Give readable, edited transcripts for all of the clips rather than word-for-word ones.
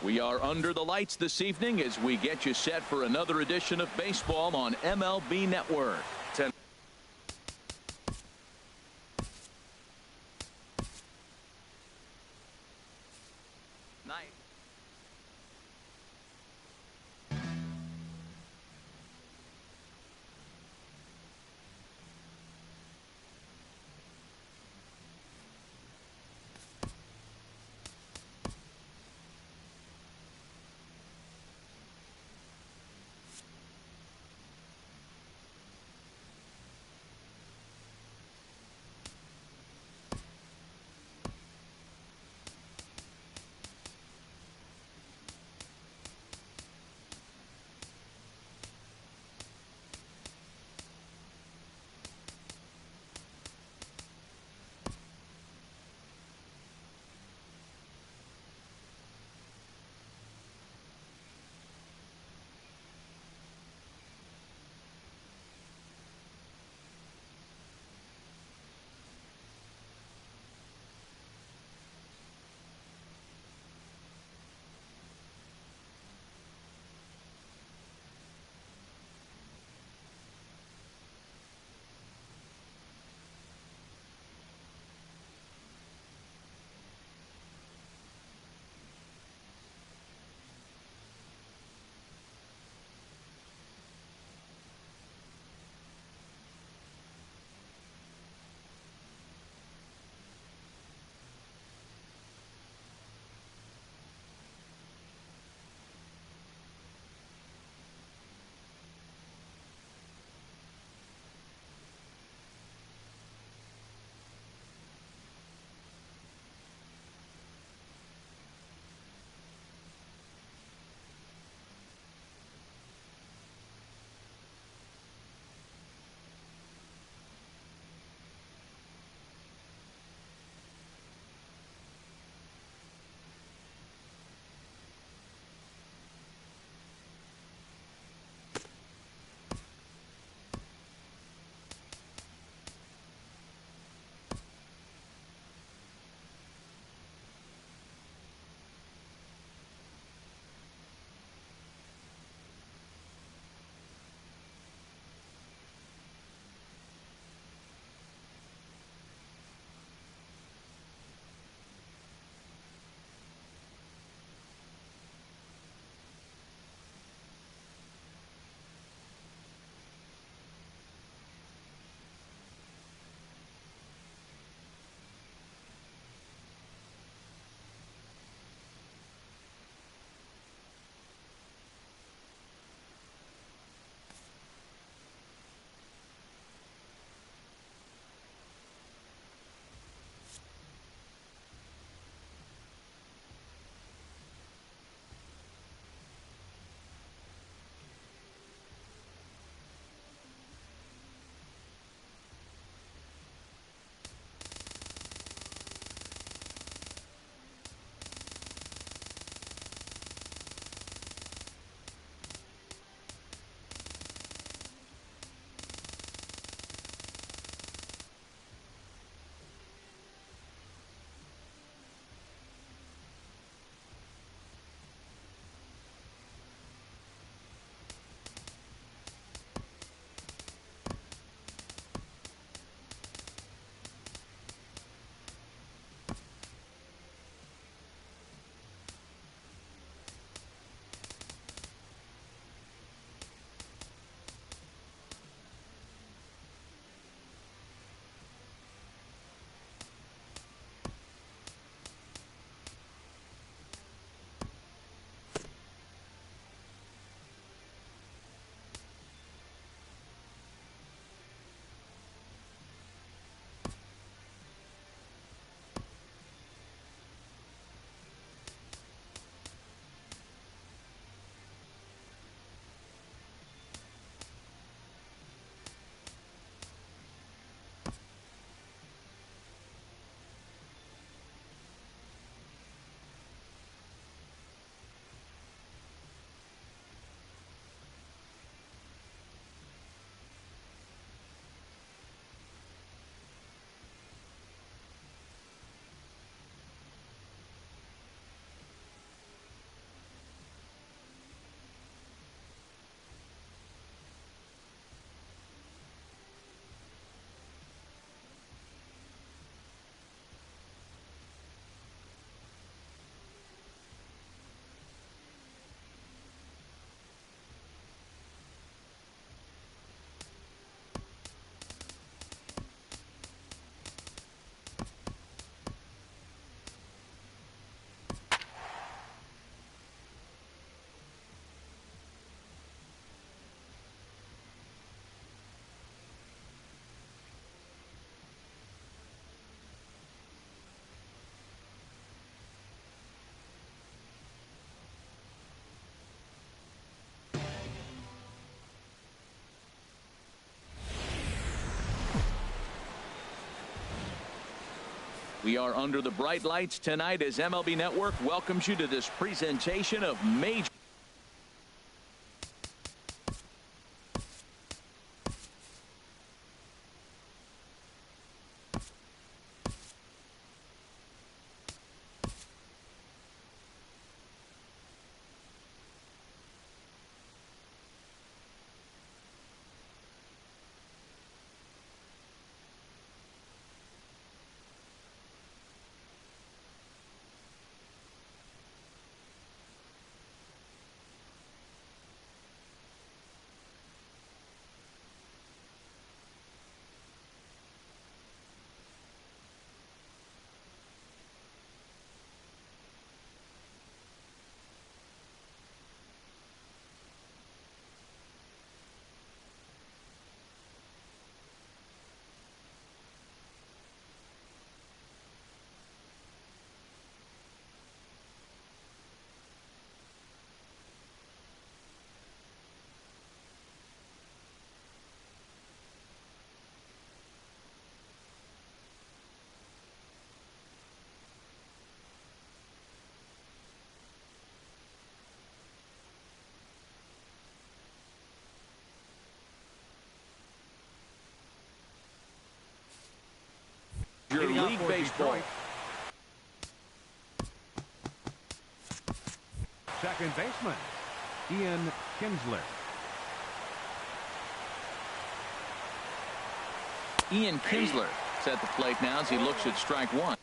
We are under the lights this evening as we get you set for another edition of baseball on MLB Network. Night. We are under the bright lights tonight as MLB Network welcomes you to this presentation of Major. Your League Baseball. Second baseman, Ian Kinsler. Ian Kinsler is at the plate now as he looks at strike one.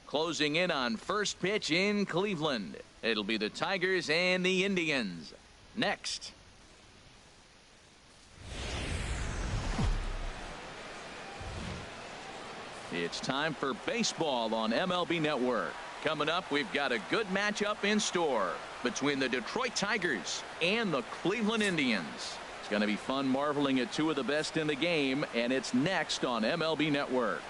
Closing in on first pitch in Cleveland. It'll be the Tigers and the Indians. Next. It's time for baseball on MLB Network. Coming up, we've got a good matchup in store between the Detroit Tigers and the Cleveland Indians. It's going to be fun marveling at two of the best in the game, and it's next on MLB Network.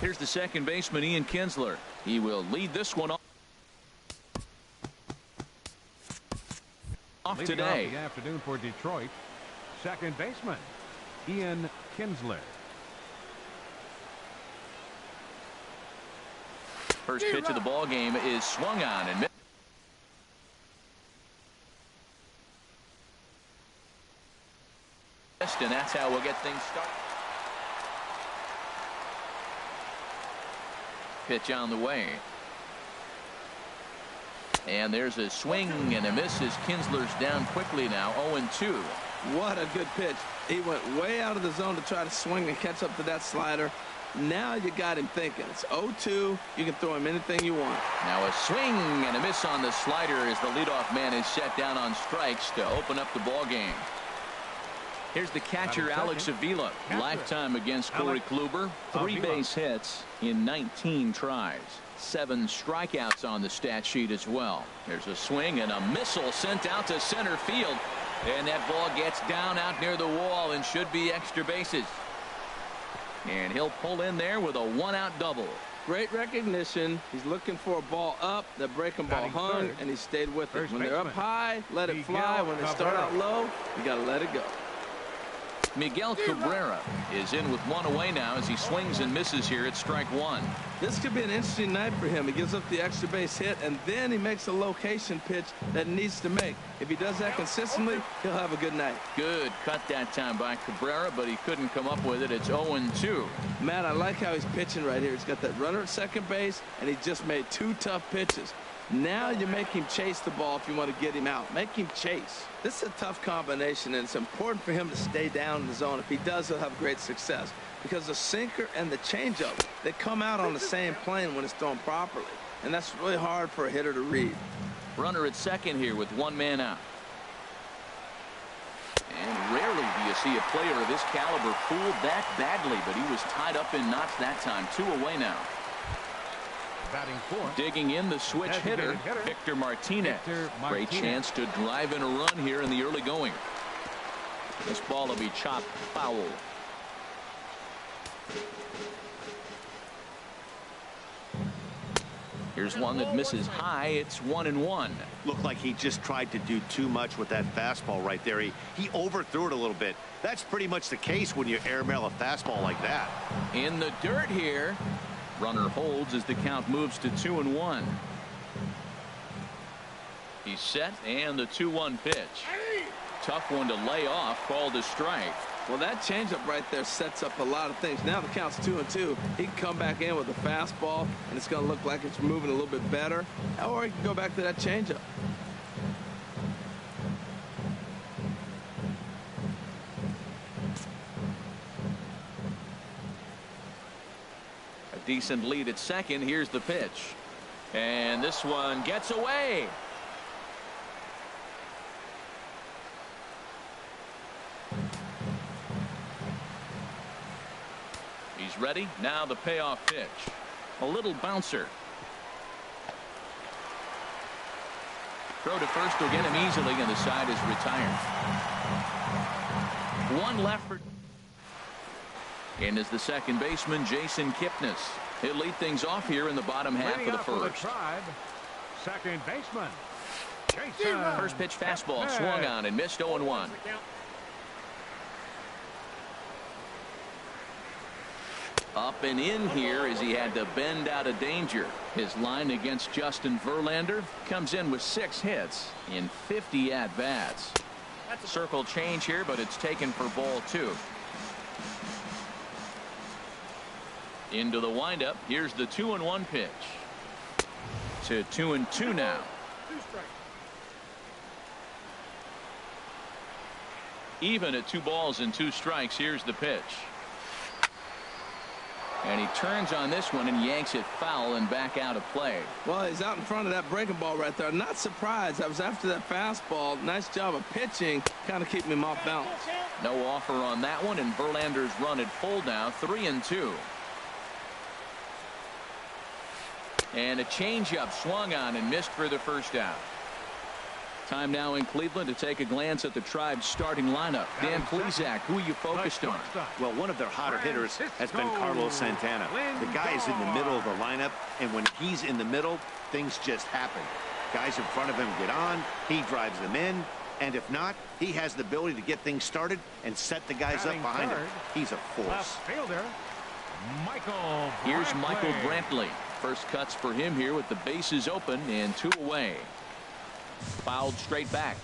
Here's the second baseman, Ian Kinsler. He will lead this one off today. Off the afternoon for Detroit, second baseman, Ian Kinsler. First pitch of the ball game is swung on and missed, and that's how we'll get things started. Pitch on the way. And there's a swing and a miss as Kinsler's down quickly now, 0-2. What a good pitch. He went way out of the zone to try to swing and catch up to that slider. Now you got him thinking. It's 0-2. You can throw him anything you want. Now a swing and a miss on the slider as the leadoff man is set down on strikes to open up the ball game. Here's the catcher, Alex Avila. Lifetime against Corey Kluber. 3 base hits in 19 tries. 7 strikeouts on the stat sheet as well. There's a swing and a missile sent out to center field. And that ball gets down out near the wall and should be extra bases. And he'll pull in there with a 1-out double. Great recognition. He's looking for a ball up. The breaking ball hung, and he stayed with it. When they're up high, let it fly. When they start out low, you got to let it go. Miguel Cabrera is in with 1 away now as he swings and misses here at strike 1. This could be an interesting night for him. He gives up the extra base hit, and then he makes a location pitch that he needs to make. If he does that consistently, he'll have a good night. Good cut that time by Cabrera, but he couldn't come up with it. It's 0-2. Matt, I like how he's pitching right here. He's got that runner at second base, and he just made 2 tough pitches. Now you make him chase the ball if you want to get him out. Make him chase. This is a tough combination, and it's important for him to stay down in the zone. If he does, he'll have great success. Because the sinker and the changeup, they come out on the same plane when it's thrown properly. And that's really hard for a hitter to read. Runner at second here with 1 man out. And rarely do you see a player of this caliber fooled that badly, but he was tied up in knots that time. 2 away now. Batting fourth. Digging in the switch hitter, Victor Martinez. Great chance to drive in a run here in the early going. This ball will be chopped foul. Here's one that misses high. It's 1-1. Looked like he just tried to do too much with that fastball right there. He overthrew it a little bit. That's pretty much the case when you airmail a fastball like that. In the dirt here. Runner holds as the count moves to 2-1. He's set, and the 2-1 pitch. Tough one to lay off, called a strike. Well, that changeup right there sets up a lot of things. Now the count's 2-2. He can come back in with a fastball, and it's going to look like it's moving a little bit better. Or he can go back to that changeup. Decent lead at second. Here's the pitch, and this one gets away. He's ready. Now the payoff pitch. A little bouncer. Throw to first will get him easily, and the side is retired. 1 left for. In is the second baseman, Jason Kipnis. He'll lead things off here in the bottom half of the first. Second baseman, Jason. First pitch fastball swung on and missed. 0-1. Up and in here as he had to bend out of danger. His line against Justin Verlander comes in with 6 hits in 50 at-bats. Circle change here, but it's taken for ball 2. Into the windup. Here's the 2-1 pitch. To 2-2 now. Even at 2 balls and 2 strikes. Here's the pitch. And he turns on this one and yanks it foul and back out of play. Well, he's out in front of that breaking ball right there. Not surprised. I was after that fastball. Nice job of pitching, kind of keeping him off balance. No offer on that one, and Verlander's run at full now. 3-2. And a changeup swung on and missed for the first out. Time now in Cleveland to take a glance at the Tribe's starting lineup. Dan Plesac, who are you focused on? Well, one of their hotter hitters has been Carlos Santana. The guy is in the middle of the lineup, and when he's in the middle, things just happen. Guys in front of him get on, he drives them in, and if not, he has the ability to get things started and set the guys up behind him. He's a force. Left fielder, Michael Here's Brantley. Michael Brantley. First cuts for him here with the bases open and 2 away. Fouled straight back.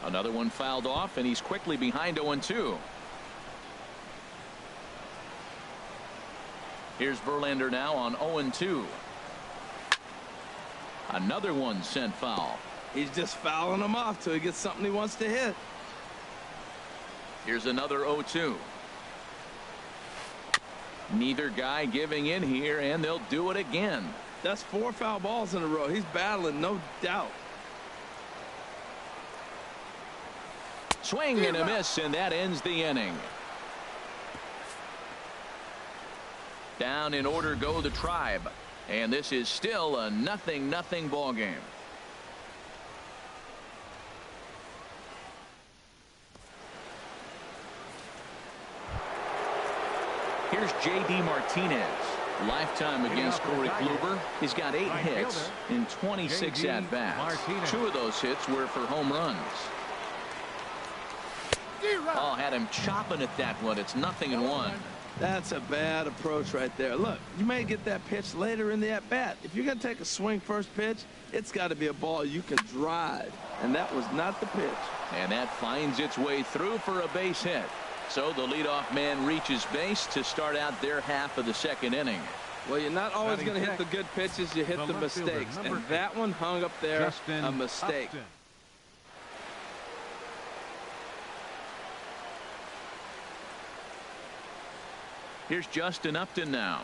Another one fouled off, and he's quickly behind 0-2. Here's Verlander now on 0-2. Another one sent foul. He's just fouling them off till he gets something he wants to hit. Here's another 0-2. Neither guy giving in here, and they'll do it again. That's 4 foul balls in a row. He's battling, no doubt. Swing and a miss, and that ends the inning. Down in order go the Tribe, and this is still a 0-0 ball game. Here's J.D. Martinez. Lifetime against Corey Kluber. He's got 8 hits in 26 at-bats. 2 of those hits were for home runs. Oh, had him chopping at that one. It's 0-1. That's a bad approach right there. Look, you may get that pitch later in the at-bat. If you're going to take a swing first pitch, it's got to be a ball you can drive. And that was not the pitch. And that finds its way through for a base hit. So the leadoff man reaches base to start out their half of the second inning. Well, you're not always going to hit the good pitches. You hit the mistakes. And that one hung up there, a mistake. Here's Justin Upton now,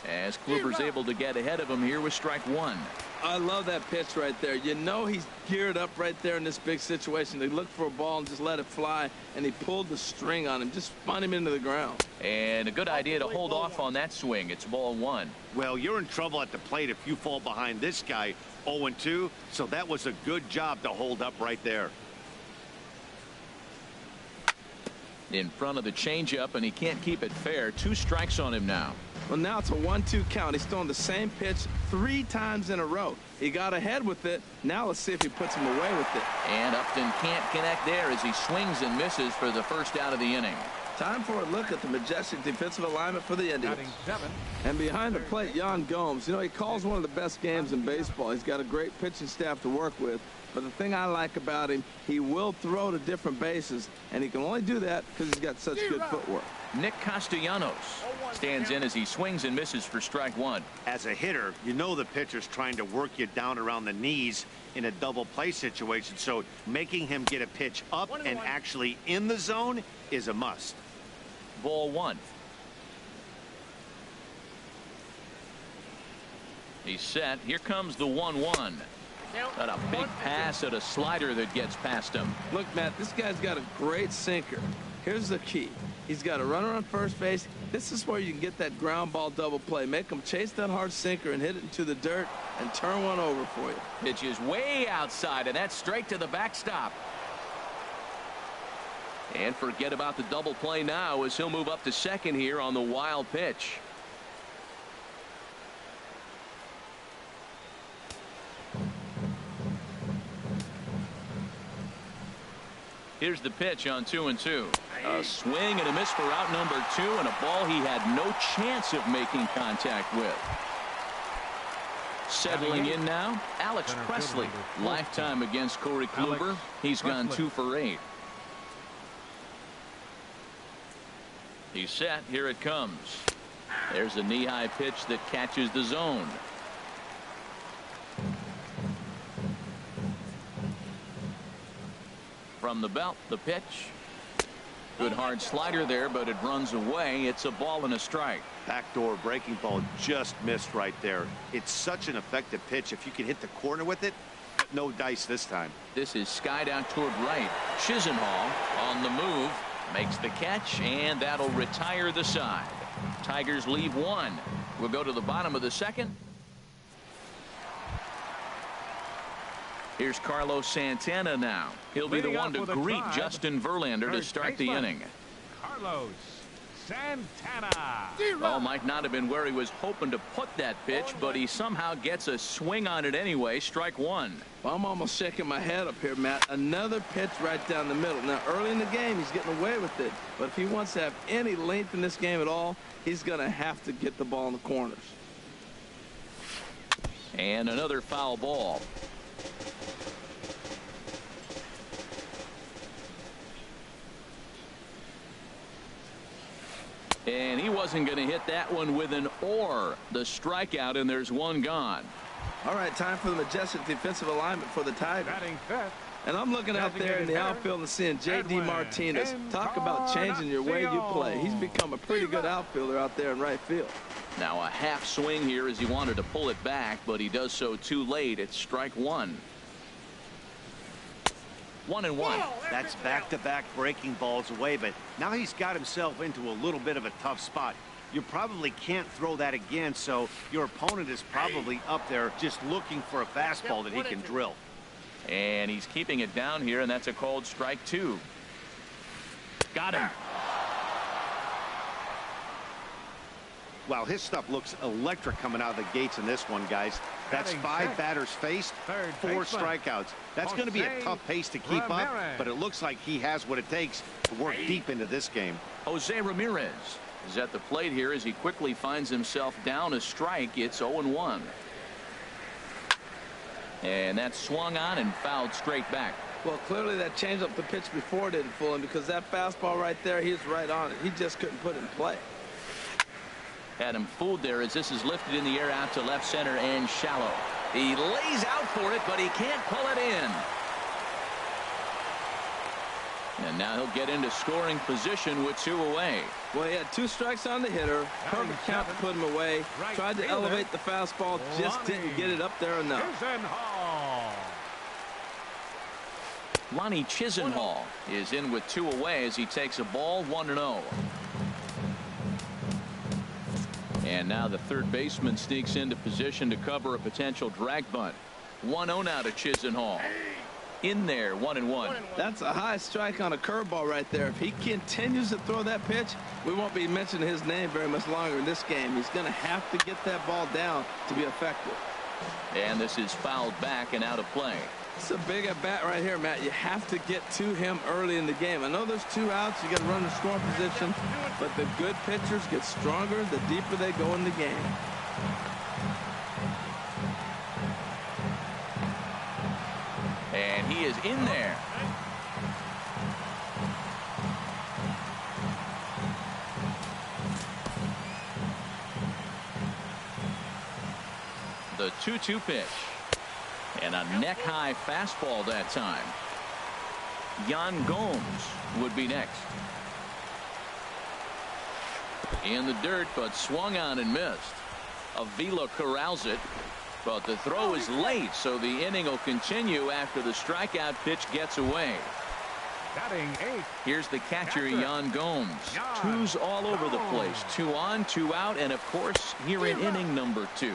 as Kluber's able to get ahead of him here with strike 1. I love that pitch right there. You know he's geared up right there in this big situation. They look for a ball and just let it fly, and he pulled the string on him, just spun him into the ground. And a good idea to hold off on that swing. It's ball 1. Well, you're in trouble at the plate if you fall behind this guy 0-2, so that was a good job to hold up right there. In front of the changeup, and he can't keep it fair. 2 strikes on him now. Well, now it's a 1-2 count. He's throwing the same pitch 3 times in a row. He got ahead with it. Now let's see if he puts him away with it. And Upton can't connect there as he swings and misses for the first out of the inning. Time for a look at the majestic defensive alignment for the Indians. And behind the plate, Yan Gomes. You know, he calls one of the best games in baseball. He's got a great pitching staff to work with. But the thing I like about him, he will throw to different bases, and he can only do that because he's got such good footwork. Nick Castellanos stands in as he swings and misses for strike 1. As a hitter, you know the pitcher's trying to work you down around the knees in a double play situation, so making him get a pitch up and actually in the zone is a must. Ball 1. He's set. Here comes the 1-1. Got a big pass at a slider that gets past him. Look, Matt, this guy's got a great sinker. Here's the key. He's got a runner on first base. This is where you can get that ground ball double play. Make him chase that hard sinker and hit it into the dirt and turn one over for you. Pitch is way outside, and that's straight to the backstop. And forget about the double play now as he'll move up to second here on the wild pitch. Here's the pitch on 2-2. A swing and a miss for out number 2, and a ball he had no chance of making contact with. Settling in now, Alex Presley. Lifetime against Corey Kluber. He's gone 2 for 8. He's set. Here it comes. There's a knee-high pitch that catches the zone. From the belt, the pitch. Good hard slider there, but it runs away. It's a ball and a strike. Backdoor breaking ball just missed right there. It's such an effective pitch. If you can hit the corner with it, but no dice this time. This is skied out toward right. Chisenhall on the move, makes the catch, and that'll retire the side. Tigers leave one. We'll go to the bottom of the second. Here's Carlos Santana now. He'll be the one to greet Justin Verlander to start the inning. Carlos Santana. Well, might not have been where he was hoping to put that pitch, but he somehow gets a swing on it anyway. Strike one. Well, I'm almost shaking my head up here, Matt. Another pitch right down the middle. Now, early in the game, he's getting away with it. But if he wants to have any length in this game at all, he's going to have to get the ball in the corners. And another foul ball. And he wasn't going to hit that one with an or. The strikeout, and there's one gone. All right, time for the majestic defensive alignment for the Tigers. Batting fifth. And I'm looking out there in the outfield and seeing J.D. Martinez. Talk about changing your way you play. He's become a pretty good outfielder out there in right field. Now a half swing here as he wanted to pull it back, but he does so too late. It's strike one. 1-1. That's back-to-back breaking balls away, but now he's got himself into a little bit of a tough spot. You probably can't throw that again, so your opponent is probably up there just looking for a fastball that he can drill. And he's keeping it down here, and that's a called strike two. Got him. Wow, his stuff looks electric coming out of the gates in this one, guys. That's 5 batters faced, 4 strikeouts. That's going to be a tough pace to keep up, but it looks like he has what it takes to work deep into this game. Jose Ramirez is at the plate here as he quickly finds himself down a strike. It's 0-1. And that's swung on and fouled straight back. Well, clearly that changeup the pitch before didn't fool him, because that fastball right there, he was right on it. He just couldn't put it in play. Had him fooled there as this is lifted in the air out to left center and shallow. He lays out for it, but he can't pull it in. And now he'll get into scoring position with 2 away. Well, he had 2 strikes on the hitter. Perfect count to put him away. Tried to elevate the fastball, just didn't get it up there enough. Lonnie Chisenhall is in with 2 away as he takes a ball 1-0. And now the third baseman sneaks into position to cover a potential drag bunt. 1-0 now to Chisenhall. In there, 1-1. That's a high strike on a curveball right there. If he continues to throw that pitch, we won't be mentioning his name very much longer in this game. He's going to have to get that ball down to be effective. And this is fouled back and out of play. It's a big at bat right here, Matt. You have to get to him early in the game. I know there's 2 outs. You got to run in scoring position, but the good pitchers get stronger the deeper they go in the game. And he is in there. The 2-2 pitch. And a neck-high fastball that time. Yan Gomes would be next. In the dirt, but swung on and missed. Avila corrals it, but the throw is late, so the inning will continue after the strikeout pitch gets away. Batting 8. Here's the catcher, Yan Gomes. 2s all over the place. 2 on, 2 out, and of course, here in inning number 2.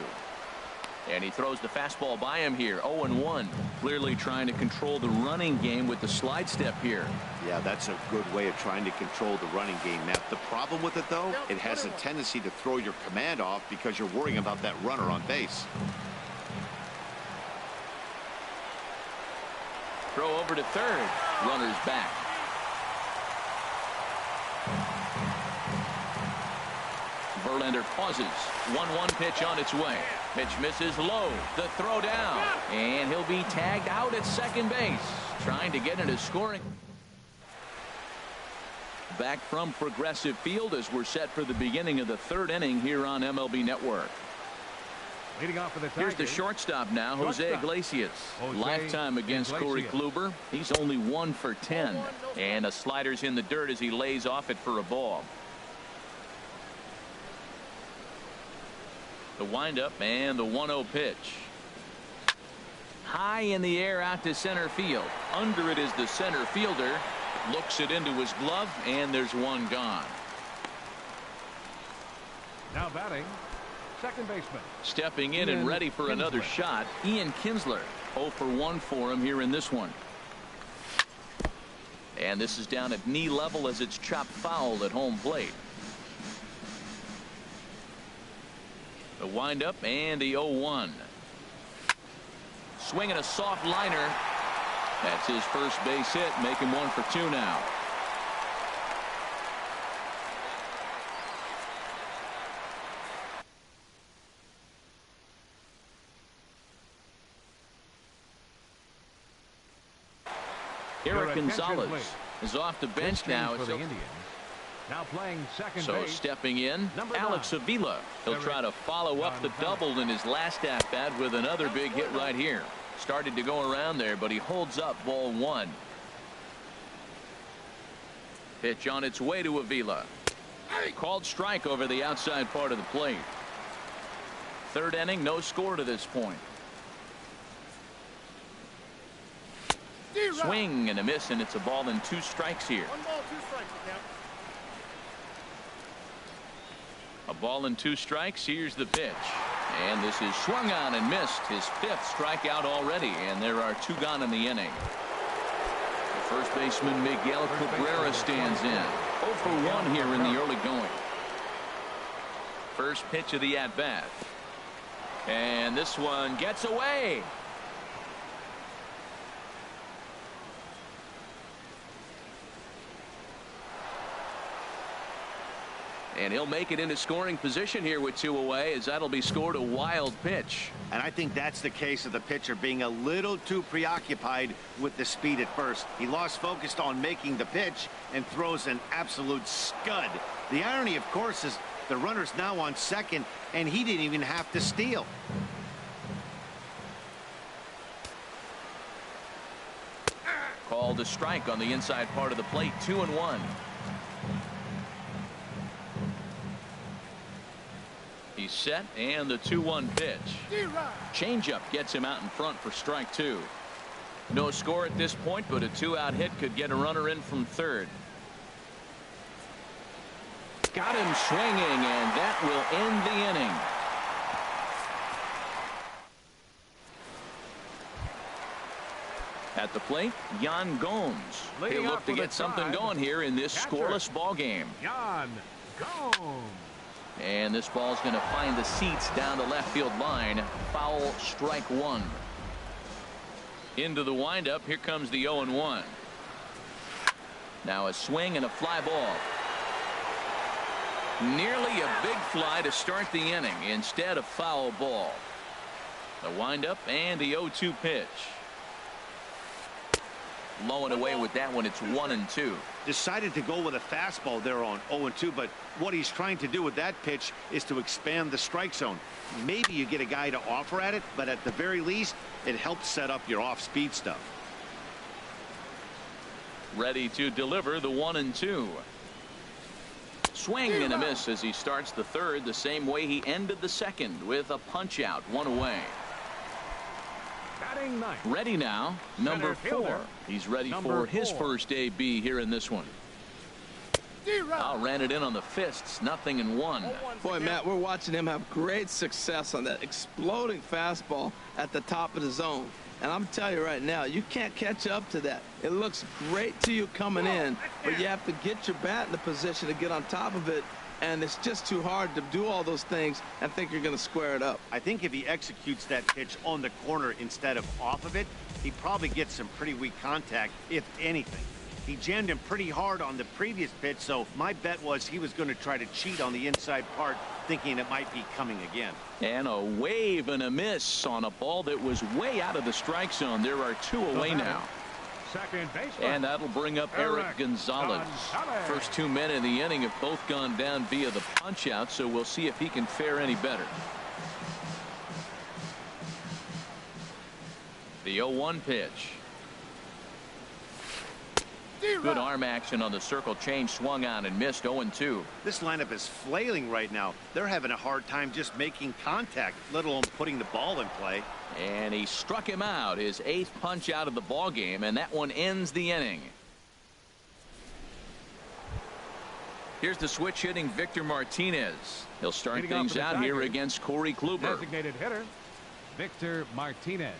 And he throws the fastball by him here. 0-1. Clearly trying to control the running game with the slide step here. Yeah, that's a good way of trying to control the running game, Matt. The problem with it, though, it has a tendency to throw your command off because you're worrying about that runner on base. Throw over to third. Runner's back. Verlander pauses. 1-1 pitch on its way. Pitch misses low. The throw down. And he'll be tagged out at second base. Trying to get into scoring. Back from Progressive Field as we're set for the beginning of the 3rd inning here on MLB Network. Leading off for the Tigers. Here's the shortstop now, Jose Iglesias. Lifetime against Corey Kluber. He's only 1 for 10. And a slider's in the dirt as he lays off it for a ball. The windup and the 1-0 pitch. High in the air out to center field. Under it is the center fielder. Looks it into his glove, and there's one gone. Now batting, second baseman. Stepping in and ready for another shot, Ian Kinsler. 0 for 1 for him here in this one. And this is down at knee level as it's chopped foul at home plate. The windup and the 0-1. Swinging a soft liner. That's his first base hit, making 1 for 2 now. Eric Gonzalez is off the bench now. For the Indians. Now playing second so base. Stepping in, Number Alex 9. Avila. He'll try to follow up the double in his last at bat with another big hit right here. Started to go around there, but he holds up ball 1. Pitch on its way to Avila. Called strike over the outside part of the plate. Third inning, no score to this point. Swing and a miss, and it's a ball and 2 strikes here. 1 ball, 2 strikes. A ball and 2 strikes. Here's the pitch. And this is swung on and missed. His 5th strikeout already, and there are 2 gone in the inning. The first baseman Miguel Cabrera stands in. 0 for 1 here in the early going. First pitch of the at-bat. And this one gets away. And he'll make it into scoring position here with 2 away, as that'll be scored a wild pitch. And I think that's the case of the pitcher being a little too preoccupied with the speed at first. He lost focus on making the pitch and throws an absolute scud. The irony, of course, is the runner's now on second, and he didn't even have to steal. Called a strike on the inside part of the plate. 2-1. He's set, and the 2-1 pitch. Changeup gets him out in front for strike 2. No score at this point, but a 2-out hit could get a runner in from third. Got him swinging, and that will end the inning. At the plate, Yan Gomes. He'll look to get something going here in this scoreless ball game. Yan Gomes. And this ball's going to find the seats down the left field line. Foul, strike 1. Into the windup. Here comes the 0-1. Now a swing and a fly ball. Nearly a big fly to start the inning. Instead, a foul ball. The windup and the 0-2 pitch. Low and away with that one. It's 1-2. Decided to go with a fastball there on 0-2, but what he's trying to do with that pitch is to expand the strike zone. Maybe you get a guy to offer at it, but at the very least, it helps set up your off-speed stuff. Ready to deliver the 1-2. Swing and a miss as he starts the third the same way he ended the second, with a punch out, 1 away. Batting ninth. Ready now, number 4. He's ready for his first AB here in this one. Ran it in on the fists, 0-1. Boy, Matt, we're watching him have great success on that exploding fastball at the top of the zone. And I'm telling you right now, you can't catch up to that. It looks great to you coming in, but you have to get your bat in the position to get on top of it. And it's just too hard to do all those things and think you're going to square it up. I think if he executes that pitch on the corner instead of off of it, he probably gets some pretty weak contact, if anything. He jammed him pretty hard on the previous pitch, so my bet was he was going to try to cheat on the inside part, thinking it might be coming again. And a wave and a miss on a ball that was way out of the strike zone. There are 2 away now. Second baseman. And that'll bring up Eric Gonzalez. First 2 men in the inning have both gone down via the punch out, so we'll see if he can fare any better. The 0-1 pitch. Good arm action on the circle change, swung on and missed. 0-2. This lineup is flailing right now. They're having a hard time just making contact, let alone putting the ball in play. And he struck him out, his 8th punch out of the ball game, and that one ends the inning. Here's the switch hitting Victor Martinez. He'll start Leading things off for the out here Tigers, against Corey Kluber. Designated hitter, Victor Martinez.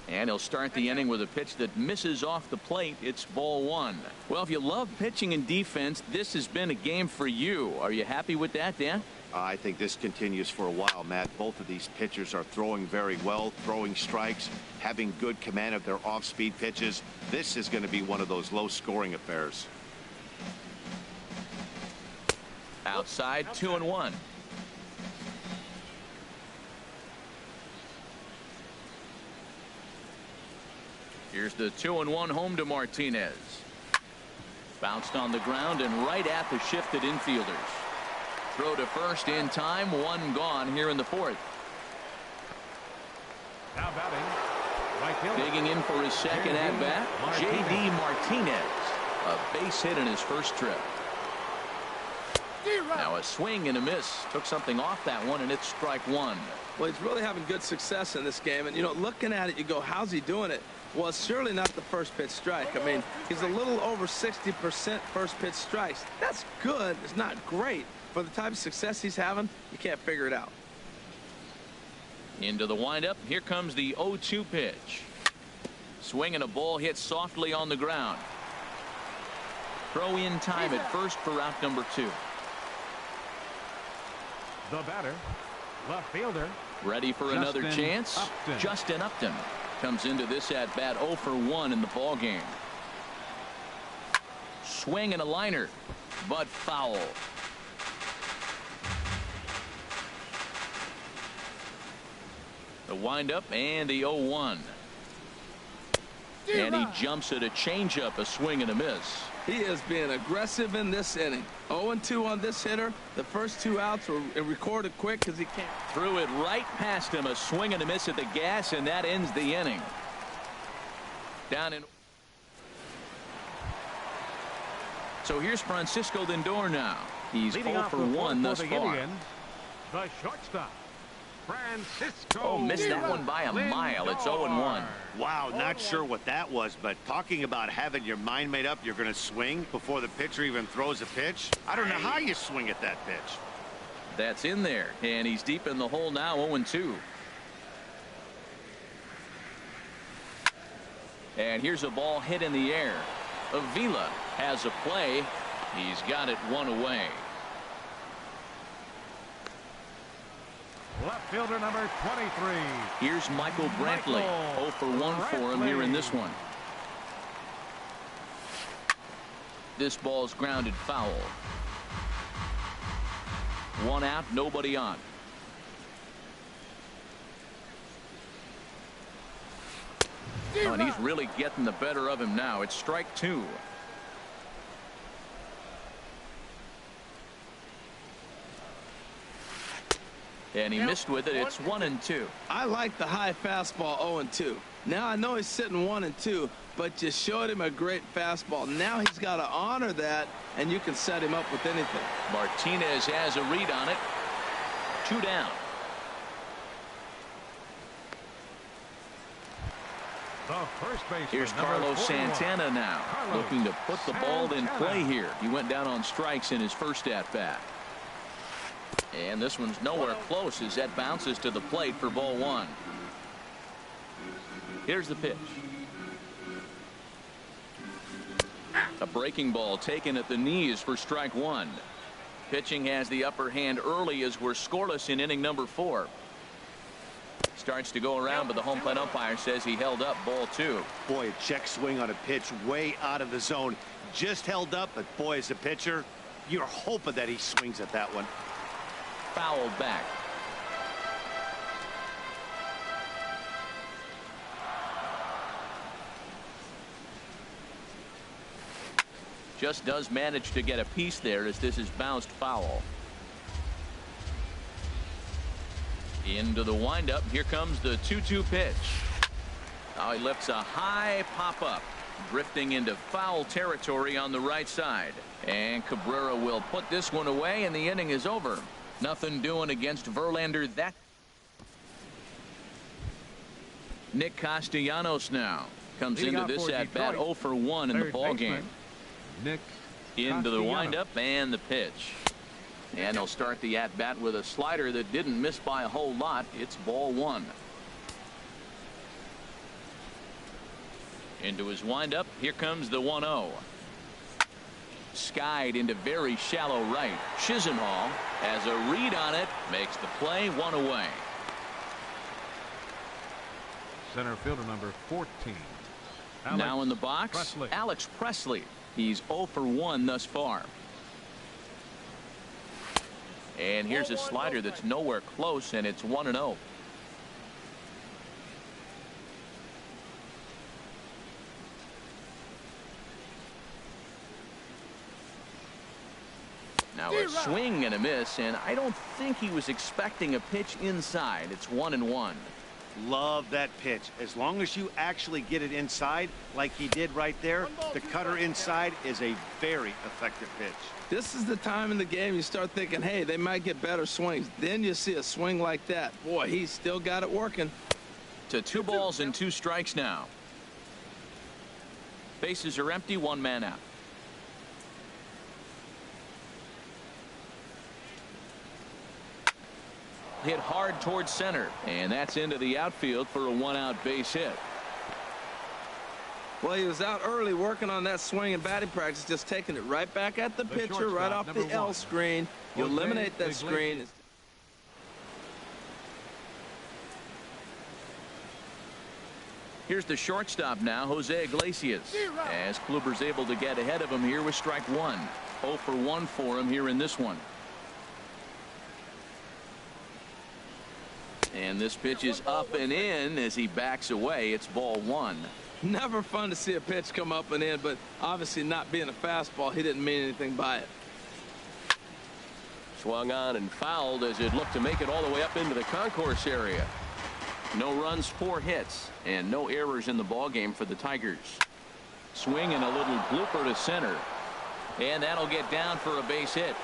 And he'll start the inning with a pitch that misses off the plate. It's ball one. Well, if you love pitching and defense, this has been a game for you. Are you happy with that, Dan? I think this continues for a while, Matt. Both of these pitchers are throwing very well, throwing strikes, having good command of their off-speed pitches. This is going to be one of those low-scoring affairs. Outside, 2-1. Here's the 2-1 home to Martinez. Bounced on the ground and right at the shifted infielders. Throw to first in time. One gone here in the fourth. Now batting, right fielder. Digging in for his second at-bat, J.D. Martinez. A base hit in his first trip. Now a swing and a miss. Took something off that one, and it's strike one. Well, he's really having good success in this game. And, you know, looking at it, you go, how's he doing it? Well, it's surely not the first pitch strike. I mean, he's a little over 60% first pitch strikes. That's good. It's not great. For the type of success he's having, you can't figure it out. Into the windup. Here comes the 0-2 pitch. Swing and a ball hit softly on the ground. Throw in time at first for out number 2. The batter, left fielder. Ready for another chance. Upton. Justin Upton comes into this at bat 0 for 1 in the ball game. Swing and a liner, but foul. The windup and the 0-1. And he jumps at a changeup, a swing and a miss. He is being aggressive in this inning. 0-2 on this hitter. The first 2 outs were recorded quick because he can't. Threw it right past him, a swing and a miss at the gas, and that ends the inning. Down in. So here's Francisco Lindor now. He's 0 for 1 thus far. Indians, the shortstop, Francisco. Oh, missed that one by a mile. It's 0-1. Wow, not sure what that was, but talking about having your mind made up, you're going to swing before the pitcher even throws a pitch. I don't know how you swing at that pitch. That's in there, and he's deep in the hole now, 0-2. And here's a ball hit in the air. Avila has a play. He's got it one away. Left fielder number 23. Here's Michael Brantley. 0 for 1 for him here in this one. This ball's grounded foul. 1 out, nobody on. Oh, and he's really getting the better of him now. It's strike 2. And he missed with it. It's 1-2. I like the high fastball 0-2. Now I know he's sitting 1-2, but you showed him a great fastball. Now he's got to honor that, and you can set him up with anything. Martinez has a read on it. 2 down. The first baseman, Here's number Carlos 41. Santana now, Carlos looking to put the ball in Santana. play here. He went down on strikes in his first at-bat. And this one's nowhere close as that bounces to the plate for ball 1. Here's the pitch. A breaking ball taken at the knees for strike 1. Pitching has the upper hand early as we're scoreless in inning number 4. Starts to go around, but the home plate umpire says he held up ball 2. Boy, a check swing on a pitch way out of the zone. Just held up, but boy, as a pitcher, you're hoping that he swings at that one. Fouled back. Just does manage to get a piece there as this is bounced foul. Into the windup. Here comes the 2-2 pitch. Now he lifts a high pop-up, drifting into foul territory on the right side. And Cabrera will put this one away, and the inning is over. Nothing doing against Verlander. That Nick Castellanos now comes Leading into out this for at bat Detroit, 0 for 1 in the third ball baseman, game. Nick Into the windup and the pitch. And he'll start the at-bat with a slider that didn't miss by a whole lot. It's ball one. Into his windup. Here comes the 1-0. Skied into very shallow right. Chisenhall has a read on it. Makes the play. One away. Center fielder number 14. Now in the box, Alex Presley. He's 0 for 1 thus far. And here's a slider that's nowhere close, and it's 1-0. Now a swing and a miss, and I don't think he was expecting a pitch inside. It's 1-1. Love that pitch. As long as you actually get it inside like he did right there, the cutter inside is a very effective pitch. This is the time in the game you start thinking, hey, they might get better swings. Then you see a swing like that. Boy, he's still got it working. To 2 balls and 2 strikes now. Bases are empty, 1 man out. Hit hard towards center, and that's into the outfield for a 1-out base hit. Well, he was out early working on that swing and batting practice, just taking it right back at the pitcher, right off the L screen. You eliminate that screen. Here's the shortstop now, Jose Iglesias, as Kluber's able to get ahead of him here with strike 1. 0 for 1 for him here in this one. And this pitch is up and in as he backs away. It's ball 1. Never fun to see a pitch come up and in, but obviously not being a fastball, he didn't mean anything by it. Swung on and fouled as it looked to make it all the way up into the concourse area. No runs, 4 hits, and no errors in the ball game for the Tigers. Swing and a little blooper to center, and that'll get down for a base hit.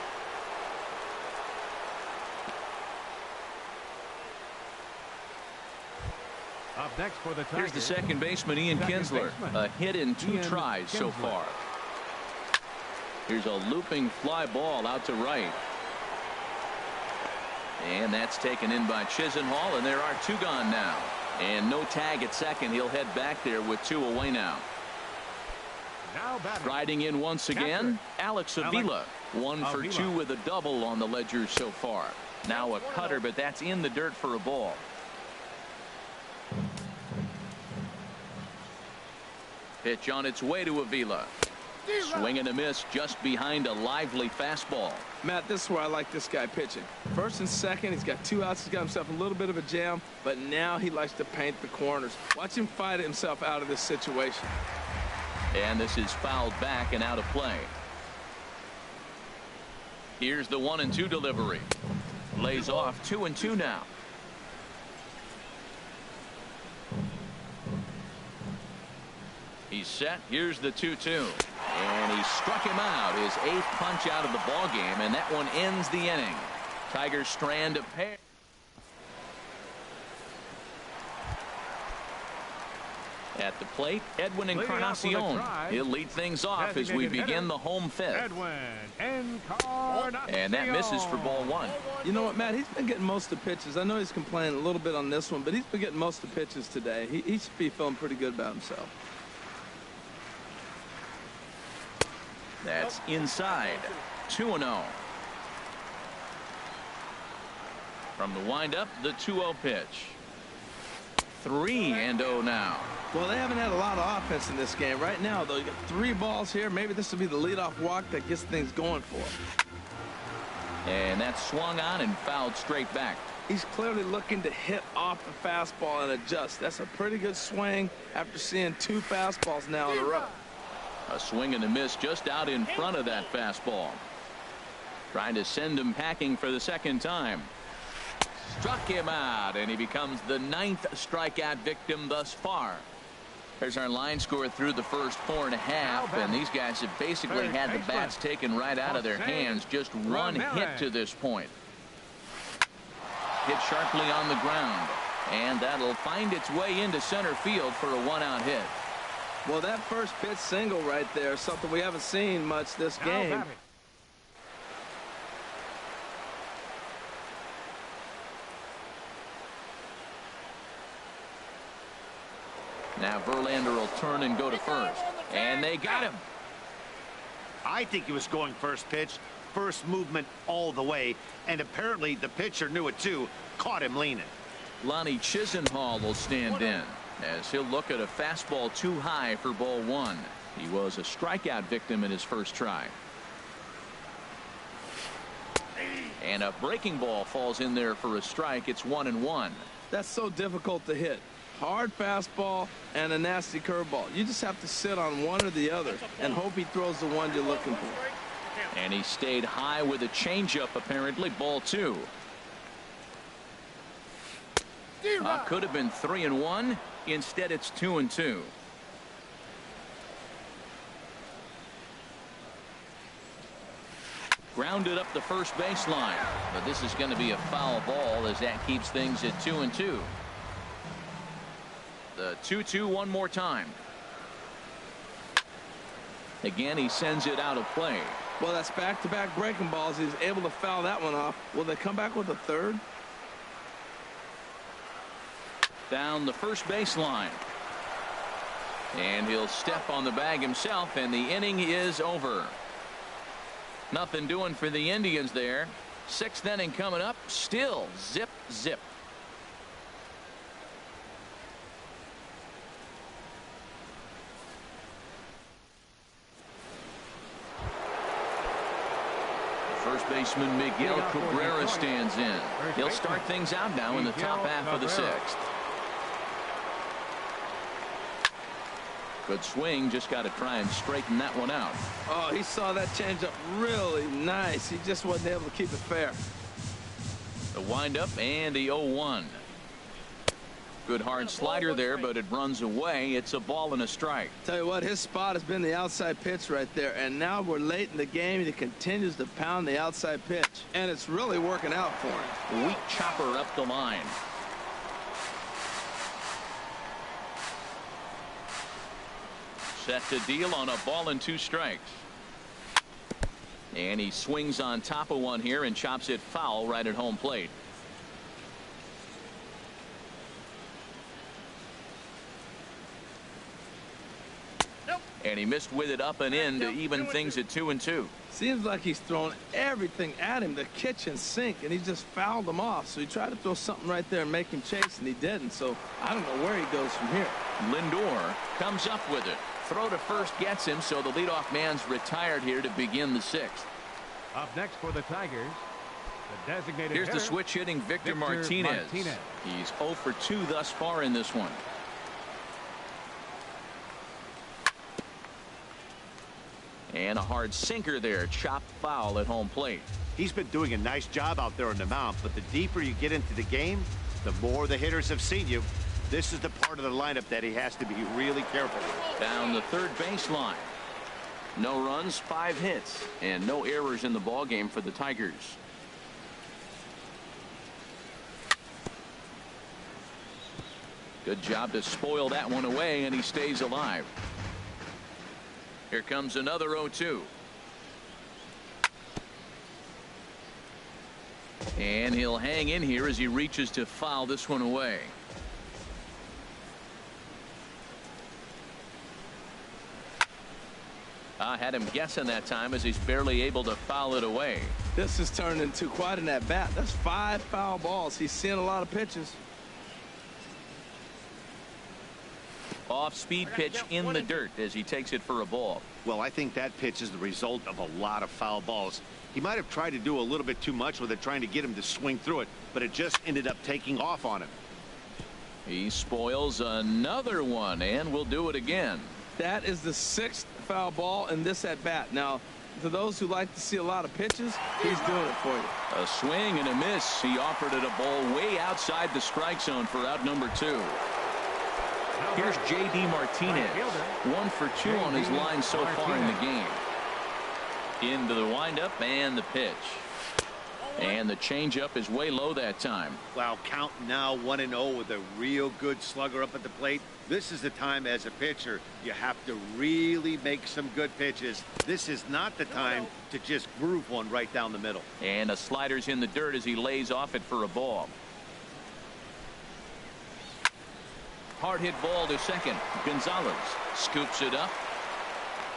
Up next for the Tigers. Here's the second baseman, Ian Kinsler. A hit in 2 tries so far. Here's a looping fly ball out to right. And that's taken in by Chisenhall, and there are 2 gone now. And no tag at second. He'll head back there with 2 away now. Riding in once again, Alex Avila. 1 for 2 with a double on the ledger so far. Now a cutter, but that's in the dirt for a ball. Pitch on its way to Avila. Swing and a miss just behind a lively fastball. Matt, this is where I like this guy pitching. First and second, he's got 2 outs. He's got himself a little bit of a jam, but now he likes to paint the corners. Watch him fight himself out of this situation. And this is fouled back and out of play. Here's the 1-2 delivery. Lays off 2-2 now. He's set. Here's the 2-2. And he struck him out. His 8th punch out of the ball game, and that one ends the inning. Tigers strand a pair. At the plate, Edwin Encarnacion. He'll lead things off as we begin the home 5th. And that misses for ball 1. You know what, Matt? He's been getting most of the pitches. I know he's complaining a little bit on this one, but he's been getting most of the pitches today. He should be feeling pretty good about himself. That's inside. 2-0. From the windup, the 2-0 pitch. 3-0 now. Well, they haven't had a lot of offense in this game. Right now, though, you got 3 balls here. Maybe this will be the leadoff walk that gets things going for him. And that's swung on and fouled straight back. He's clearly looking to hit off the fastball and adjust. That's a pretty good swing after seeing 2 fastballs now in a row. A swing and a miss just out in front of that fastball. Trying to send him packing for the 2nd time. Struck him out, and he becomes the 9th strikeout victim thus far. There's our line score through the first 4.5, and these guys have basically had the bats taken right out of their hands. Just 1 hit to this point. Hit sharply on the ground, and that'll find its way into center field for a 1-out hit. Well, that first pitch single right there is something we haven't seen much this game. Now Verlander will turn and go to first. And they got him. I think he was going first pitch. First movement all the way. And apparently the pitcher knew it too. Caught him leaning. Lonnie Chisenhall will stand in as he'll look at a fastball too high for ball one. He was a strikeout victim in his first try. And a breaking ball falls in there for a strike. It's 1-1. That's so difficult to hit. Hard fastball and a nasty curveball. You just have to sit on one or the other and hope he throws the one you're looking for. And he stayed high with a changeup, apparently. Ball two. Could have been 3-1. Instead, it's 2-2. Grounded up the first baseline, but this is going to be a foul ball as that keeps things at 2-2. The 2-2 one more time. Again, he sends it out of play. Well, that's back-to-back breaking balls. He's able to foul that one off. Will they come back with a third? Down the first baseline. And he'll step on the bag himself, and the inning is over. Nothing doing for the Indians there. Sixth inning coming up. Still zip, zip. First baseman Miguel Cabrera stands in. He'll start things out now in the top half of the sixth. Good swing. Just got to try and straighten that one out. Oh, he saw that changeup really nice. He just wasn't able to keep it fair. The windup and the 0-1. Good hard slider there, but it runs away. It's a ball and a strike. Tell you what, his spot has been the outside pitch right there, and now we're late in the game. He continues to pound the outside pitch, and it's really working out for him. Weak chopper up the line. Set to deal on a ball and two strikes. And he swings on top of one here and chops it foul right at home plate. And he missed with it up and in to even things at 2-2. Seems like he's thrown everything at him, the kitchen sink, and he just fouled him off. So he tried to throw something right there and make him chase, and he didn't. So I don't know where he goes from here. Lindor comes up with it. Throw to first gets him, so the leadoff man's retired here to begin the sixth. Up next for the Tigers, the designated Here's hitter, the switch hitting Victor Martinez. He's 0 for 2 thus far in this one. And a hard sinker there, chopped foul at home plate. He's been doing a nice job out there on the mound, but the deeper you get into the game, the more the hitters have seen you. This is the part of the lineup that he has to be really careful with. Down the third baseline. No runs, 5 hits, and no errors in the ball game for the Tigers. Good job to spoil that one away, and he stays alive. Here comes another 0-2. And he'll hang in here as he reaches to foul this one away. I had him guessing that time as he's barely able to foul it away. This has turned into quite an at-bat. That's 5 foul balls. He's seeing a lot of pitches. Off-speed pitch in the dirt as he takes it for a ball. Well, I think that pitch is the result of a lot of foul balls. He might have tried to do a little bit too much with it, trying to get him to swing through it, but it just ended up taking off on him. He spoils another one and will do it again. That is the 6th foul ball in this at-bat. Now, to those who like to see a lot of pitches, he's doing it for you. A swing and a miss. He offered it a ball way outside the strike zone for out number 2. Here's J.D. Martinez, 1 for 2 on his line so far in the game. Into the windup and the pitch. And the changeup is way low that time. Wow, count now 1-0 with a real good slugger up at the plate. This is the time as a pitcher you have to really make some good pitches. This is not the time to just groove one right down the middle. And a slider's in the dirt as he lays off it for a ball. Hard hit ball to second. Gonzalez scoops it up.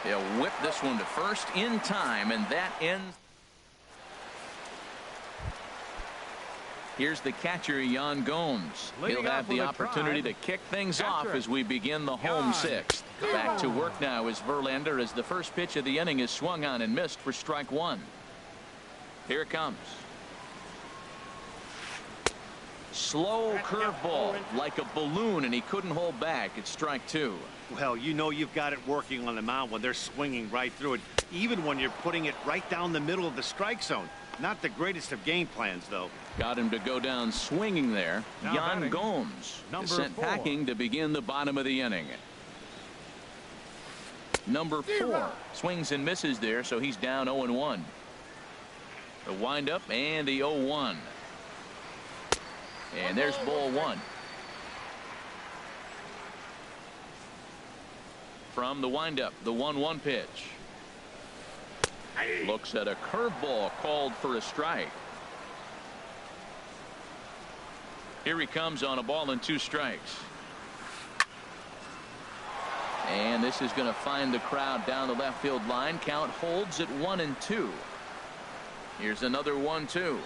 He'll whip this one to first in time, and that ends. Here's the catcher, Yan Gomes. He'll have the opportunity to kick things off as we begin the home sixth. Back to work now is Verlander as the first pitch of the inning is swung on and missed for strike one. Here it comes. Slow curveball like a balloon, and he couldn't hold back. It's strike two. Well, you know you've got it working on the mound when they're swinging right through it, even when you're putting it right down the middle of the strike zone. Not the greatest of game plans, though. Got him to go down swinging there. Now Yan batting, Gomes is sent 4. packing to begin the bottom of the inning. Number 4 swings and misses there, so he's down 0-1. The windup and the 0-1. And there's ball one. From the windup, the 1-1 pitch. Looks at a curveball called for a strike. Here he comes on a ball and 2 strikes. And this is going to find the crowd down the left field line. Count holds at 1-2. Here's another 1-2.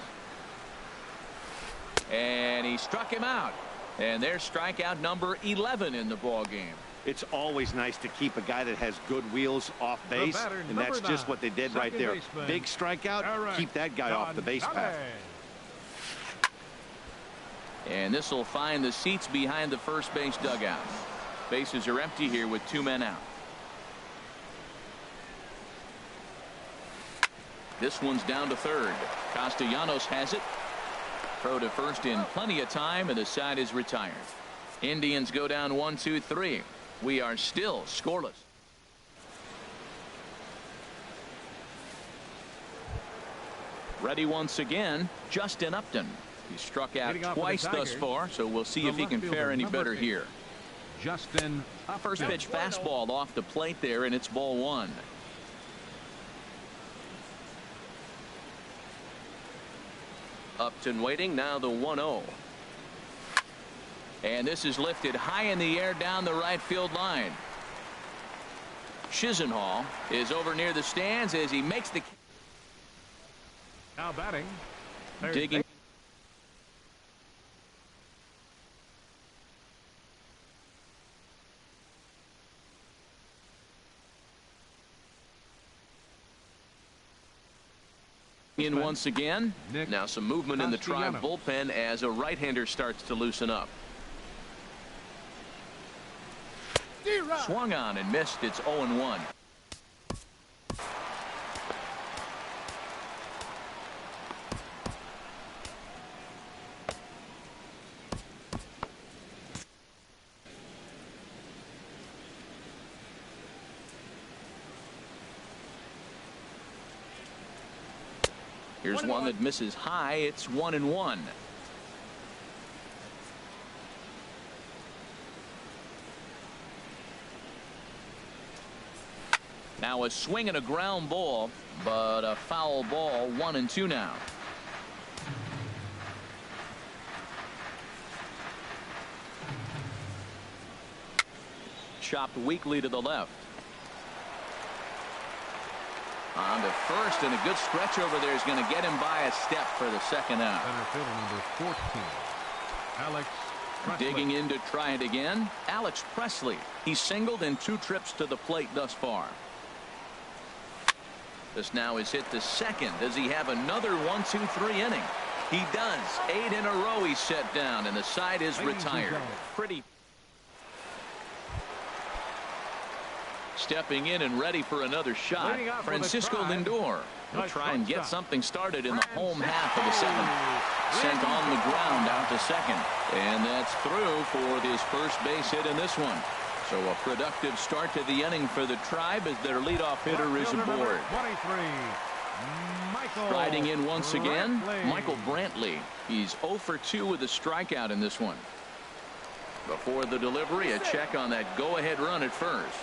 And he struck him out. And there's strikeout number 11 in the ball game. It's always nice to keep a guy that has good wheels off base, batter, and that's just 9, what they did right there. baseman. Big strikeout, keep that guy off the base path. And this will find the seats behind the first base dugout. Bases are empty here with 2 men out. This one's down to third. Castellanos has it. Throw to first in plenty of time, and the side is retired. Indians go down 1-2-3. We are still scoreless. Ready once again, Justin Upton. He struck out twice thus far, so we'll see if he can fare any better here. Justin Upton. First pitch fastball off the plate there, and it's ball one. Upton waiting, now the 1-0. And this is lifted high in the air down the right field line. Chisenhall is over near the stands as he makes the. Now batting. Digging. In once again. Now some movement in the Tribe bullpen as a right-hander starts to loosen up. Swung on and missed. It's 0-1. Here's one that misses high. It's 1-1. Now a swing and a ground ball, but a foul ball. 1-2 now. Chopped weakly to the left. On to first, and a good stretch over there is going to get him by a step for the second out. Center fielder number 14, Alex Presley. Digging in to try it again, Alex Presley. He's singled in 2 trips to the plate thus far. This now is hit to second. Does he have another 1-2-3 inning? He does. 8 in a row he's set down, and the side is retired. Pretty. Stepping in and ready for another shot, Francisco Lindor. He'll try and get something started in the home half of the 7th. Sent on the ground out to second. And that's through for his first base hit in this one. So a productive start to the inning for the Tribe as their leadoff hitter is aboard. 23, Riding in once again, Michael Brantley. He's 0 for 2 with a strikeout in this one. Before the delivery, a check on that go-ahead run at first.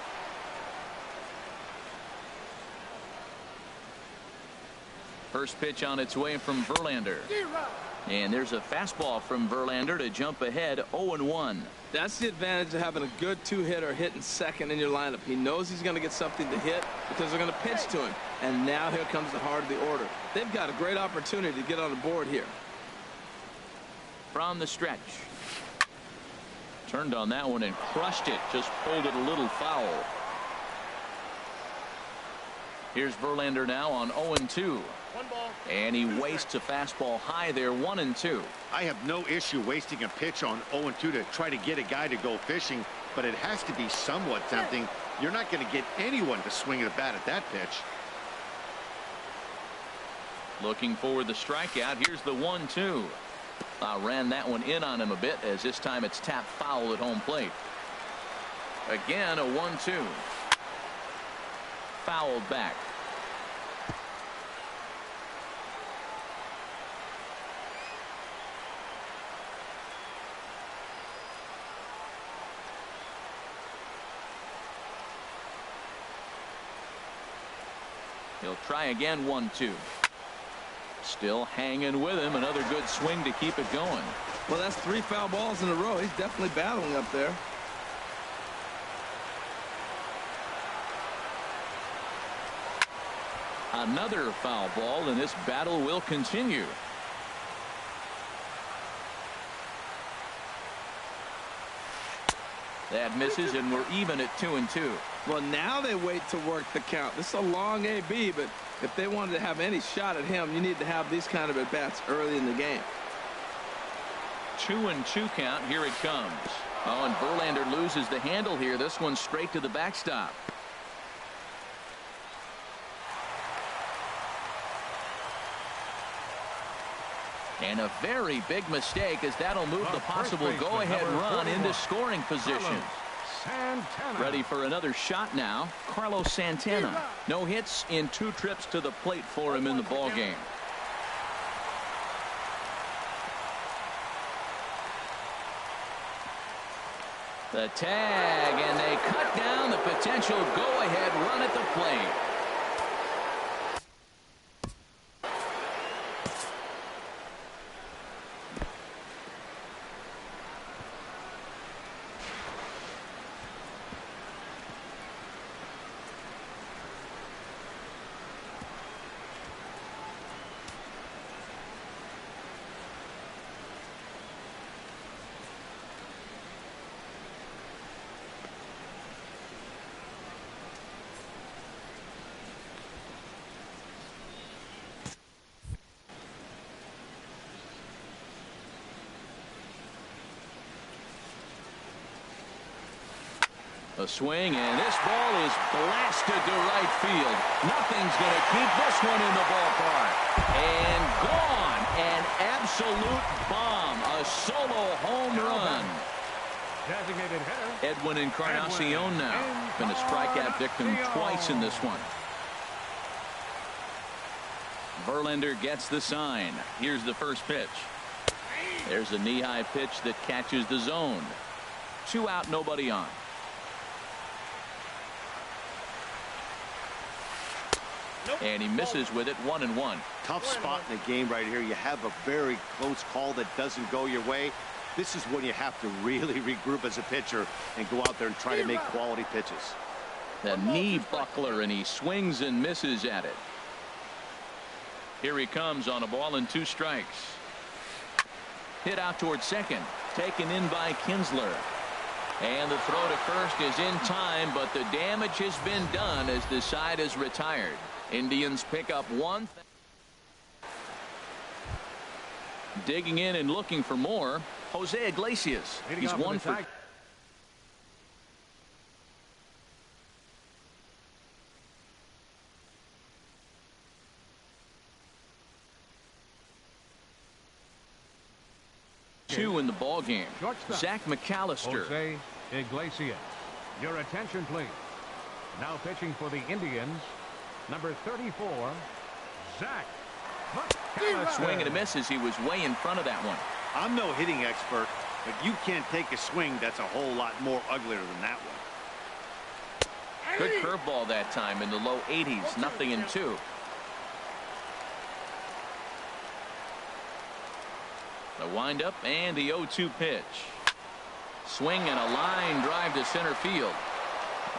First pitch on its way from Verlander. And there's a fastball from Verlander to jump ahead 0-1. That's the advantage of having a good two-hitter hitting second in your lineup. He knows he's going to get something to hit because they're going to pitch to him. And now here comes the heart of the order. They've got a great opportunity to get on the board here. From the stretch. Turned on that one and crushed it. Just pulled it a little foul. Here's Verlander now on 0-2. And he wastes a fastball high there, 1-2. I have no issue wasting a pitch on 0-2 to try to get a guy to go fishing, but it has to be somewhat tempting. You're not going to get anyone to swing at a bat at that pitch. Looking for the strikeout. Here's the 1-2. Ran that one in on him a bit, as this time it's tapped foul at home plate. Again, a 1-2. Fouled back. He'll try again, 1-2. Still hanging with him. Another good swing to keep it going. Well, that's 3 foul balls in a row. He's definitely battling up there. Another foul ball, and this battle will continue. That misses, and we're even at 2-2. Well, now they wait to work the count. This is a long AB, but if they wanted to have any shot at him, you need to have these kind of at-bats early in the game. 2-2 count. Here it comes. Oh, and Verlander loses the handle here. This one straight to the backstop. And a very big mistake, as that'll move the possible go-ahead run into scoring position. Ready for another shot now. Carlos Santana. No hits in 2 trips to the plate for him in the ballgame. The tag, and they cut down the potential go-ahead run at the plate. A swing, and this ball is blasted to right field. Nothing's going to keep this one in the ballpark. And gone. An absolute bomb. A solo home run. Designated hitter. Edwin Encarnacion now. Been a strikeout victim twice in this one. Verlander gets the sign. Here's the first pitch. There's a knee-high pitch that catches the zone. 2 out, nobody on. And he misses with it, 1-1. Tough spot in the game right here. You have a very close call that doesn't go your way. This is when you have to really regroup as a pitcher and go out there and try to make quality pitches. The knee buckler, and he swings and misses at it. Here he comes on a ball and 2 strikes. Hit out towards second. Taken in by Kinsler. And the throw to first is in time, but the damage has been done as the side is retired. Indians pick up 1. Digging in and looking for more. Jose Iglesias. He's 1 for. Two in the ball game. Zach McAllister. Jose Iglesias. Your attention, please. Now pitching for the Indians, number 34, Zach. Swing and a miss as he was way in front of that one. I'm no hitting expert, but you can't take a swing that's a whole lot more uglier than that one. Good curveball that time in the low 80s. 0-2. The windup and the 0-2 pitch. Swing and a line drive to center field.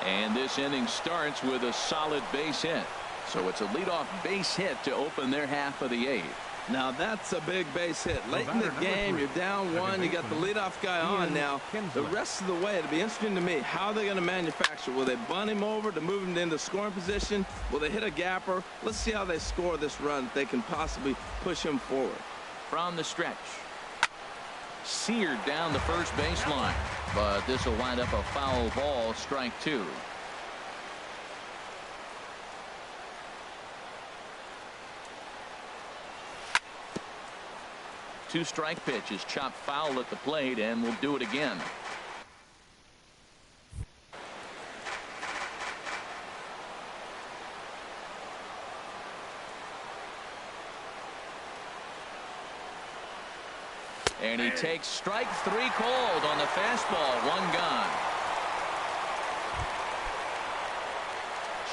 And this inning starts with a solid base hit. So it's a leadoff base hit to open their half of the 8th. Now that's a big base hit. Late in the game, you're down 1. You got the leadoff guy on now. The rest of the way, it'll be interesting to me. How are they going to manufacture? Will they bunt him over to move him into scoring position? Will they hit a gapper? Let's see how they score this run. If they can possibly push him forward. From the stretch. Seared down the first baseline. But this will wind up a foul ball. Strike 2. Two-strike pitch is chopped foul at the plate, and we'll do it again. And he takes strike 3 called on the fastball. 1 gone.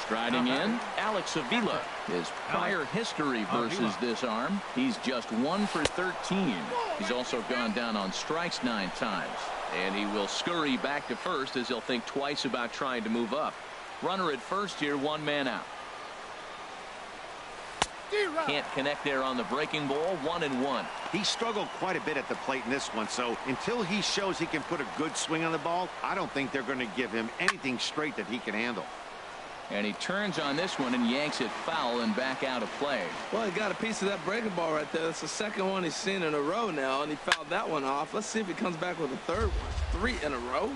Striding in, Alex Avila. His prior history versus this arm, he's just 1 for 13. He's also gone down on strikes 9 times. And he will scurry back to first as he'll think twice about trying to move up. Runner at first here, 1 man out. Can't connect there on the breaking ball. 1-1. He struggled quite a bit at the plate in this one, so until he shows he can put a good swing on the ball, I don't think they're going to give him anything straight that he can handle. And he turns on this one and yanks it foul and back out of play. Well, he got a piece of that breaking ball right there. That's the second one he's seen in a row now, and he fouled that one off. Let's see if he comes back with a third one. 3 in a row.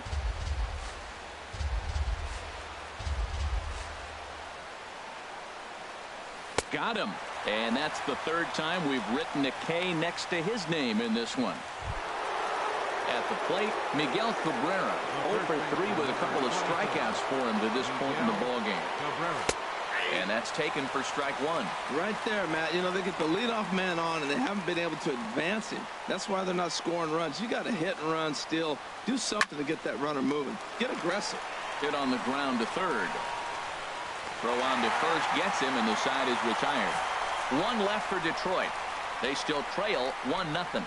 Got him. And that's the 3rd time we've written a K next to his name in this one. At the plate, Miguel Cabrera, 0 for 3 with a couple of strikeouts for him to this point in the ballgame. And that's taken for strike 1. Right there, Matt. You know, they get the leadoff man on, and they haven't been able to advance him. That's why they're not scoring runs. You got to hit and run still. Do something to get that runner moving. Get aggressive. Hit on the ground to 3rd. Throw on to first gets him, and the side is retired. 1 left for Detroit. They still trail 1-0.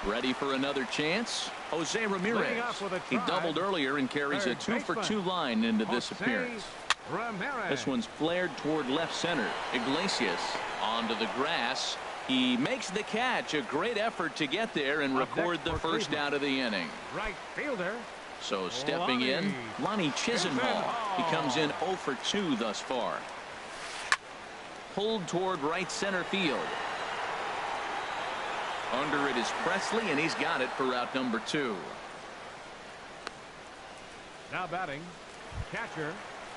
Ready for another chance? Jose Ramirez. He doubled earlier and carries a 2 for 2 line into this appearance. This one's flared toward left center. Iglesias onto the grass. He makes the catch. A great effort to get there and record the first out of the inning. Right fielder. So stepping in, Lonnie Chisenhall. He comes in 0 for 2 thus far. Pulled toward right center field. Under it is Presley, and he's got it for out number 2. Now batting, catcher.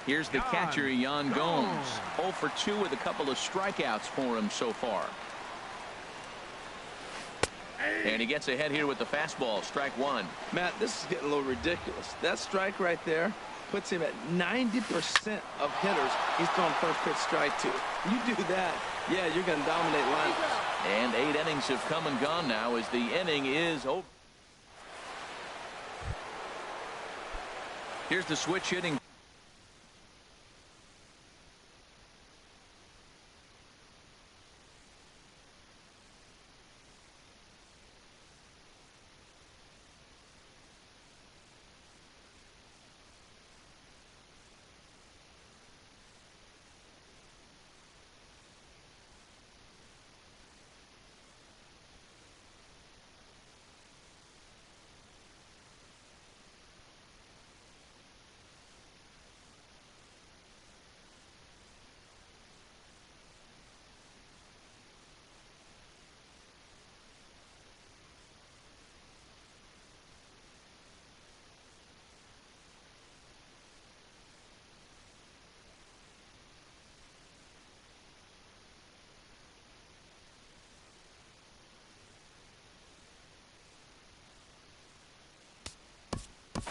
Here's the catcher, Yan Gomes. 0 for 2 with a couple of strikeouts for him so far. And he gets ahead here with the fastball. Strike 1. Matt, this is getting a little ridiculous. That strike right there puts him at 90% of hitters he's throwing first pitch strike to. You do that, yeah, you're going to dominate lineups. And 8 innings have come and gone now as the inning is over. Here's the switch hitting.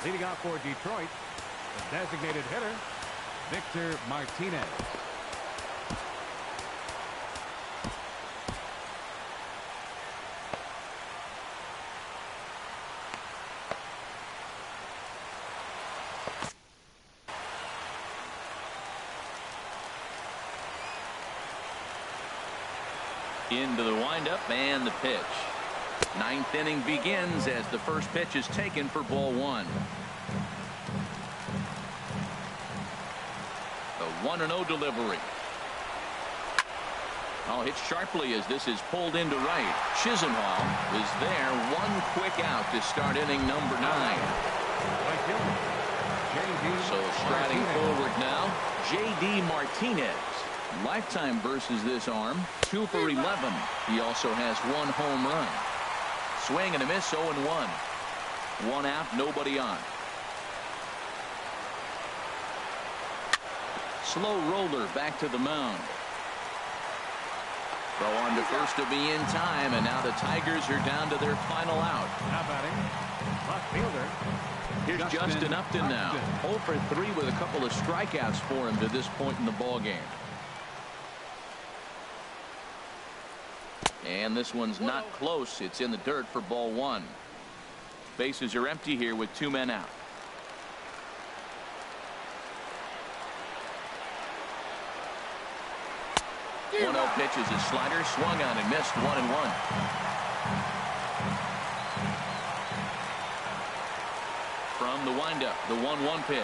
Leading off for Detroit, the designated hitter, Victor Martinez. Into the windup and the pitch. Ninth inning begins as the first pitch is taken for ball one. The 1-0 delivery. Oh, hit sharply as this is pulled into right. Chisenhall is there. One quick out to start inning number 9. So striding forward now, J.D. Martinez. Lifetime versus this arm, 2 for 11. He also has 1 home run. Swing and a miss, 0-1. 1 out, nobody on. Slow roller back to the mound. Throw on to first to be in time, and now the Tigers are down to their final out. Now batting, left fielder. Here's Justin Upton now. 0 for 3 with a couple of strikeouts for him to this point in the ball game. And this one's not close. It's in the dirt for ball 1. Bases are empty here with 2 men out. One 0 pitch is a slider, swung on and missed. 1-1. From the windup, the 1-1 pitch.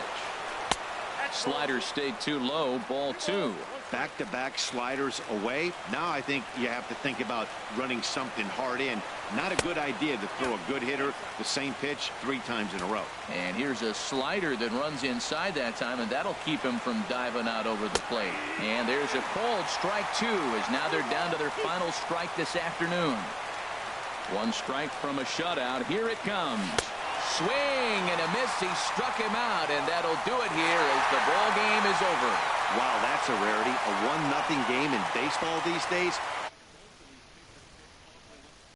Slider stayed too low. Ball 2. Back-to-back sliders away. Now I think you have to think about running something hard in. Not a good idea to throw a good hitter the same pitch 3 times in a row. And here's a slider that runs inside that time, and that'll keep him from diving out over the plate. And there's a called strike 2 as now they're down to their final strike this afternoon. 1 strike from a shutout. Here it comes. Swing and a miss. He struck him out, and that'll do it here as the ball game is over. Wow, that's a rarity. A 1-0 game in baseball these days.